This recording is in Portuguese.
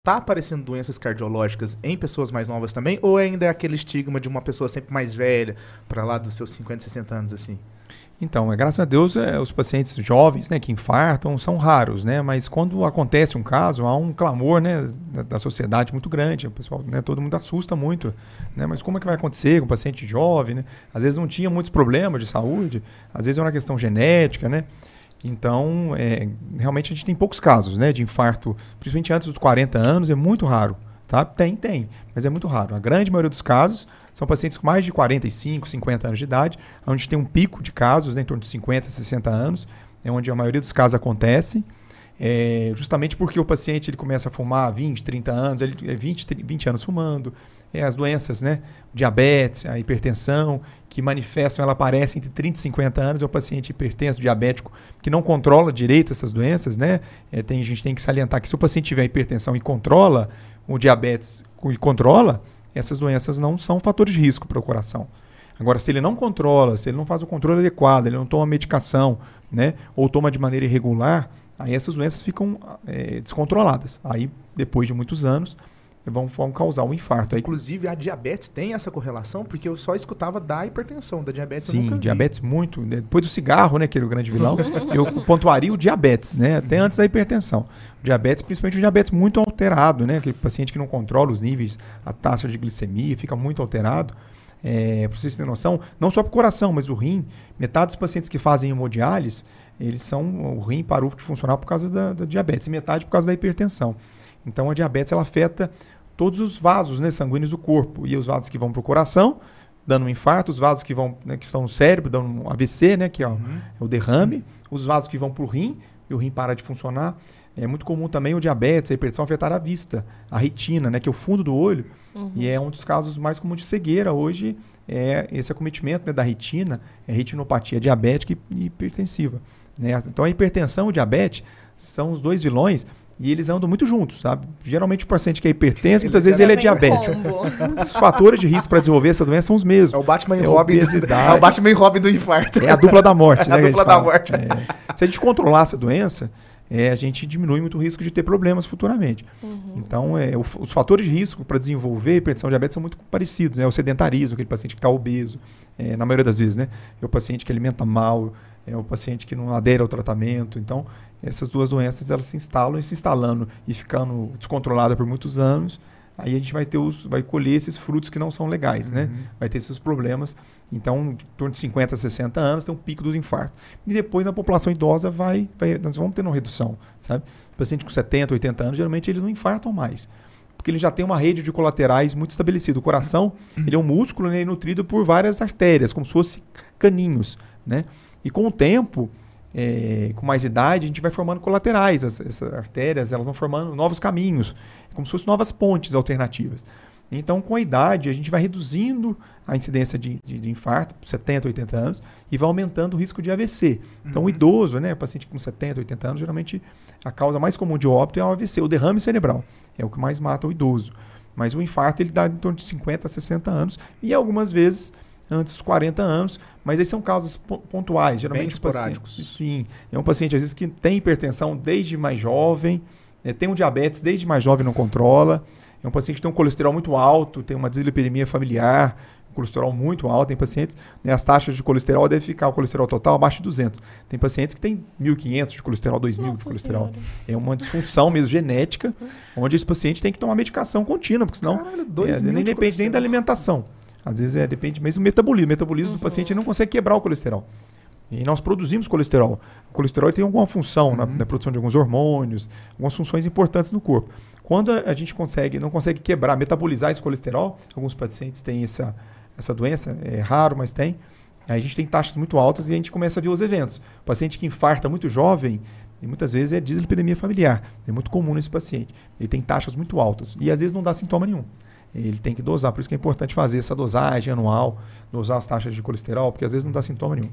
Tá aparecendo doenças cardiológicas em pessoas mais novas também? Ou ainda é aquele estigma de uma pessoa sempre mais velha, para lá dos seus 50, 60 anos, assim? Então, graças a Deus, os pacientes jovens, né, que infartam são raros, né? Mas quando acontece um caso, há um clamor, né, da sociedade muito grande. O pessoal, né, todo mundo assusta muito, né? Mas como é que vai acontecer com um paciente jovem, né? Às vezes não tinha muitos problemas de saúde, às vezes é uma questão genética, né? Então, realmente a gente tem poucos casos, né, de infarto, principalmente antes dos 40 anos, é muito raro. Tá? Tem, mas é muito raro. A grande maioria dos casos são pacientes com mais de 45, 50 anos de idade, onde tem um pico de casos, né, em torno de 50, 60 anos, é onde a maioria dos casos acontece, justamente porque o paciente ele começa a fumar há 20, 30 anos, ele é 20 anos fumando, as doenças, né, diabetes, a hipertensão, que manifestam, ela aparece entre 30 e 50 anos, é o paciente hipertenso, diabético, que não controla direito essas doenças, né? A gente tem que salientar que se o paciente tiver hipertensão e controla o diabetes e controla, essas doenças não são fatores de risco para o coração. Agora, se ele não controla, se ele não faz o controle adequado, ele não toma medicação, né, ou toma de maneira irregular, aí essas doenças ficam descontroladas. Aí, depois de muitos anos, vão causar um infarto. Inclusive, a diabetes tem essa correlação, porque eu só escutava da hipertensão, da diabetes eu Sim, nunca vi. Diabetes muito. Depois do cigarro, né, que era o grande vilão, eu pontuaria o diabetes, né, até antes da hipertensão. O diabetes, principalmente o diabetes muito alterado, né, aquele paciente que não controla os níveis, a taxa de glicemia, fica muito alterado. Para vocês terem noção, não só para o coração, mas o rim, metade dos pacientes que fazem hemodiálise, o rim parou de funcionar por causa da diabetes, e metade por causa da hipertensão. Então, a diabetes ela afeta todos os vasos, né, sanguíneos do corpo. E os vasos que vão para o coração, dando um infarto, os vasos que vão, né, que estão no cérebro, dando um AVC, né, que é o derrame, os vasos que vão para o rim, e o rim para de funcionar. É muito comum também o diabetes, a hipertensão afetar a vista, a retina, né, que é o fundo do olho. E é um dos casos mais comuns de cegueira hoje, esse acometimento, né, da retina, retinopatia diabética e hipertensiva. Né? Então, a hipertensão e o diabetes são os dois vilões. E eles andam muito juntos, sabe? Geralmente o paciente que é hipertenso, muitas vezes ele é diabético. Os fatores de risco para desenvolver essa doença são os mesmos. É o Batman e Robin. É o Batman e Robin do infarto. É a dupla da morte, né? A dupla da morte. Se a gente controlar essa doença, a gente diminui muito o risco de ter problemas futuramente. Então, os fatores de risco para desenvolver hipertensão e diabetes são muito parecidos. Né? O sedentarismo, aquele paciente que está obeso, na maioria das vezes, né? É o paciente que alimenta mal, é o paciente que não adere ao tratamento. Então, essas duas doenças elas se instalam e se instalando e ficando descontrolada por muitos anos, aí a gente vai colher esses frutos que não são legais, né? Vai ter esses problemas. Então, em torno de 50 a 60 anos tem um pico do infarto. E depois na população idosa nós vamos ter uma redução, sabe? O paciente com 70, 80 anos, geralmente eles não infartam mais, porque ele já tem uma rede de colaterais muito estabelecida. O coração, ele é um músculo, né, nutrido por várias artérias, como se fossem caninhos, né? E com o tempo, com mais idade, a gente vai formando colaterais. Essas artérias elas vão formando novos caminhos, como se fossem novas pontes alternativas. Então, com a idade, a gente vai reduzindo a incidência de infarto, 70, 80 anos, e vai aumentando o risco de AVC. Então, o idoso, né, o paciente com 70, 80 anos, geralmente a causa mais comum de óbito é o AVC, o derrame cerebral. É o que mais mata o idoso. Mas o infarto, ele dá em torno de 50 a 60 anos, e algumas vezes antes dos 40 anos, mas esses são casos pontuais, geralmente bem esporádicos. Sim, é um paciente às vezes que tem hipertensão desde mais jovem, tem um diabetes desde mais jovem e não controla, é um paciente que tem um colesterol muito alto, tem uma dislipidemia familiar, um colesterol muito alto, tem pacientes, né, as taxas de colesterol devem ficar o colesterol total abaixo de 200. Tem pacientes que têm 1.500 de colesterol, 2.000 de colesterol. Senhora. É uma disfunção mesmo genética, onde esse paciente tem que tomar medicação contínua, porque senão nem depende nem da alimentação. Às vezes depende mesmo do metabolismo. O metabolismo do paciente não consegue quebrar o colesterol. E nós produzimos colesterol. O colesterol tem alguma função na produção de alguns hormônios, algumas funções importantes no corpo. Quando a gente não consegue quebrar, metabolizar esse colesterol, alguns pacientes têm essa doença, é raro, mas tem. Aí a gente tem taxas muito altas e a gente começa a ver os eventos. O paciente que infarta muito jovem, e muitas vezes é dislipidemia familiar. É muito comum nesse paciente. Ele tem taxas muito altas e às vezes não dá sintoma nenhum. Ele tem que dosar, por isso que é importante fazer essa dosagem anual, dosar as taxas de colesterol, porque às vezes não dá sintoma nenhum.